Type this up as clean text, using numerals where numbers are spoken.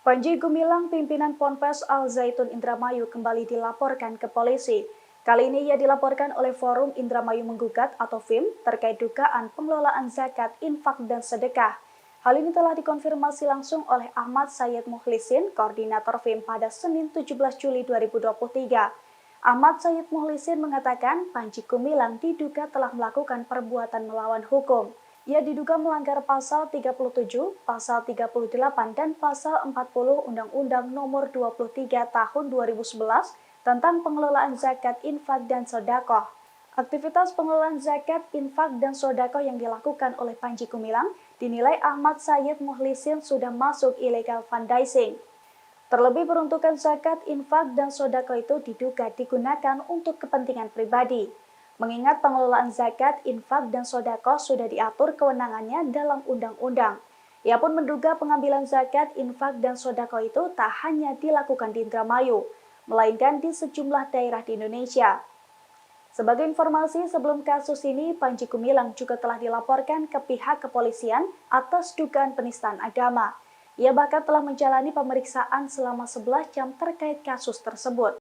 Panji Gumilang, pimpinan Ponpes Al Zaitun Indramayu kembali dilaporkan ke polisi. Kali ini ia dilaporkan oleh Forum Indramayu Menggugat atau FIM terkait dugaan pengelolaan zakat, infak, dan sedekah. Hal ini telah dikonfirmasi langsung oleh Ahmad Sayyid Mukhlisin, koordinator FIM pada Senin 17 Juli 2023. Ahmad Sayyid Mukhlisin mengatakan Panji Gumilang diduga telah melakukan perbuatan melawan hukum. Ia diduga melanggar pasal 37, pasal 38, dan pasal 40 Undang-Undang Nomor 23 Tahun 2011 tentang pengelolaan zakat, infak, dan sedekah. Aktivitas pengelolaan zakat, infak, dan sedekah yang dilakukan oleh Panji Gumilang dinilai Ahmad Sayyid Mukhlisin sudah masuk illegal fundraising. Terlebih peruntukan zakat, infak, dan sedekah itu diduga digunakan untuk kepentingan pribadi. Mengingat pengelolaan zakat, infak, dan sedekah sudah diatur kewenangannya dalam undang-undang. Ia pun menduga pengambilan zakat, infak, dan sedekah itu tak hanya dilakukan di Indramayu, melainkan di sejumlah daerah di Indonesia. Sebagai informasi, sebelum kasus ini, Panji Gumilang juga telah dilaporkan ke pihak kepolisian atas dugaan penistaan agama. Ia bahkan telah menjalani pemeriksaan selama 11 jam terkait kasus tersebut.